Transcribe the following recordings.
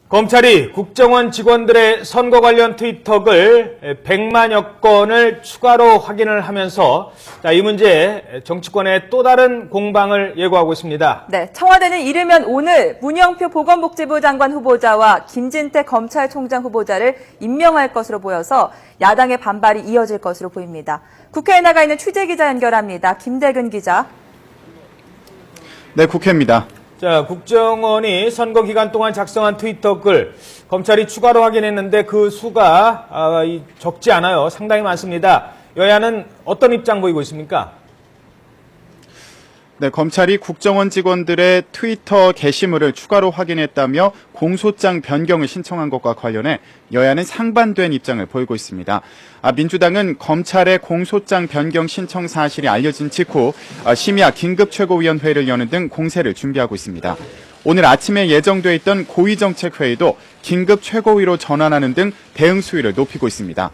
검찰이 국정원 직원들의 선거 관련 트위터글 100만여 건을 추가로 확인을 하면서 이 문제에 정치권의 또 다른 공방을 예고하고 있습니다. 네, 청와대는 이르면 오늘 문영표 보건복지부 장관 후보자와 김진태 검찰총장 후보자를 임명할 것으로 보여서 야당의 반발이 이어질 것으로 보입니다. 국회에 나가 있는 취재기자 연결합니다. 김대근 기자. 네, 국회입니다. 자, 국정원이 선거 기간 동안 작성한 트위터 글 검찰이 추가로 확인했는데 그 수가 적지 않아요. 상당히 많습니다. 여야는 어떤 입장 보이고 있습니까? 네, 검찰이 국정원 직원들의 트위터 게시물을 추가로 확인했다며 공소장 변경을 신청한 것과 관련해 여야는 상반된 입장을 보이고 있습니다. 민주당은 검찰의 공소장 변경 신청 사실이 알려진 직후 심야 긴급최고위원회를 여는 등 공세를 준비하고 있습니다. 오늘 아침에 예정돼 있던 고위정책회의도 긴급최고위로 전환하는 등 대응 수위를 높이고 있습니다.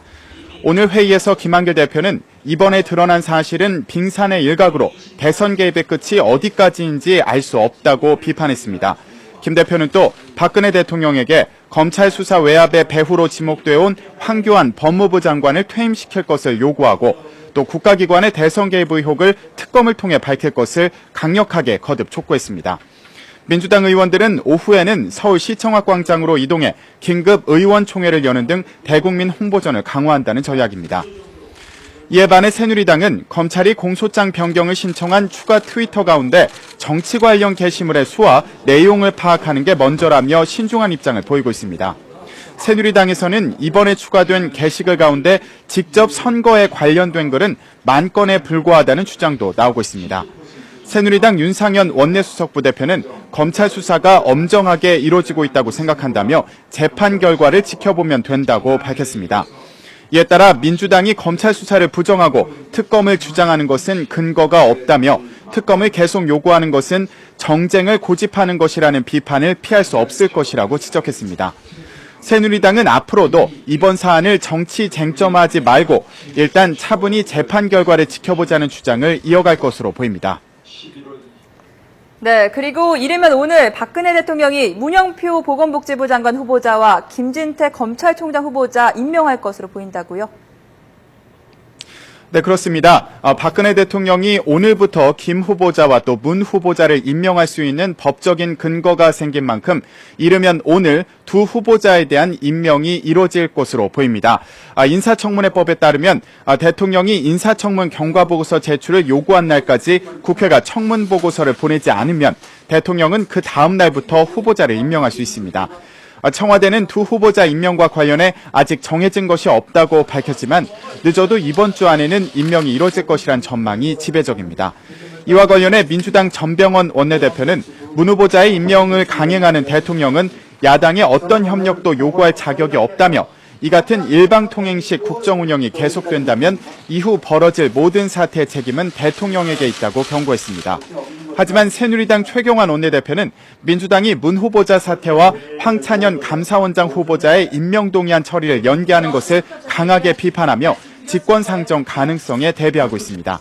오늘 회의에서 김한길 대표는 이번에 드러난 사실은 빙산의 일각으로 대선 개입의 끝이 어디까지인지 알 수 없다고 비판했습니다. 김 대표는 또 박근혜 대통령에게 검찰 수사 외압의 배후로 지목되어 온 황교안 법무부 장관을 퇴임시킬 것을 요구하고 또 국가기관의 대선 개입 의혹을 특검을 통해 밝힐 것을 강력하게 거듭 촉구했습니다. 민주당 의원들은 오후에는 서울시청학 광장으로 이동해 긴급 의원총회를 여는 등 대국민 홍보전을 강화한다는 전략입니다. 이에 반해 새누리당은 검찰이 공소장 변경을 신청한 추가 트위터 가운데 정치 관련 게시물의 수와 내용을 파악하는 게 먼저라며 신중한 입장을 보이고 있습니다. 새누리당에서는 이번에 추가된 게시글 가운데 직접 선거에 관련된 글은 10,000건에 불과하다는 주장도 나오고 있습니다. 새누리당 윤상현 원내수석 부대표는 검찰 수사가 엄정하게 이루어지고 있다고 생각한다며 재판 결과를 지켜보면 된다고 밝혔습니다. 이에 따라 민주당이 검찰 수사를 부정하고 특검을 주장하는 것은 근거가 없다며 특검을 계속 요구하는 것은 정쟁을 고집하는 것이라는 비판을 피할 수 없을 것이라고 지적했습니다. 새누리당은 앞으로도 이번 사안을 정치 쟁점화하지 말고 일단 차분히 재판 결과를 지켜보자는 주장을 이어갈 것으로 보입니다. 네, 그리고 이르면 오늘 박근혜 대통령이 문영표 보건복지부 장관 후보자와 김진태 검찰총장 후보자 임명할 것으로 보인다고요? 네, 그렇습니다. 박근혜 대통령이 오늘부터 김 후보자와 또 문 후보자를 임명할 수 있는 법적인 근거가 생긴 만큼 이르면 오늘 두 후보자에 대한 임명이 이루어질 것으로 보입니다. 인사청문회법에 따르면 대통령이 인사청문 경과보고서 제출을 요구한 날까지 국회가 청문보고서를 보내지 않으면 대통령은 그 다음 날부터 후보자를 임명할 수 있습니다. 청와대는 두 후보자 임명과 관련해 아직 정해진 것이 없다고 밝혔지만 늦어도 이번 주 안에는 임명이 이루어질 것이란 전망이 지배적입니다. 이와 관련해 민주당 전병헌 원내대표는 문 후보자의 임명을 강행하는 대통령은 야당의 어떤 협력도 요구할 자격이 없다며 이 같은 일방통행식 국정운영이 계속된다면 이후 벌어질 모든 사태의 책임은 대통령에게 있다고 경고했습니다. 하지만 새누리당 최경환 원내대표는 민주당이 문 후보자 사태와 황찬현 감사원장 후보자의 임명동의안 처리를 연기하는 것을 강하게 비판하며 직권상정 가능성에 대비하고 있습니다.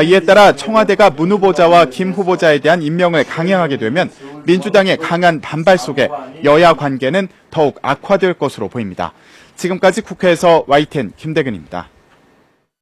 이에 따라 청와대가 문 후보자와 김 후보자에 대한 임명을 강행하게 되면 민주당의 강한 반발 속에 여야 관계는 더욱 악화될 것으로 보입니다. 지금까지 국회에서 YTN 김대근입니다.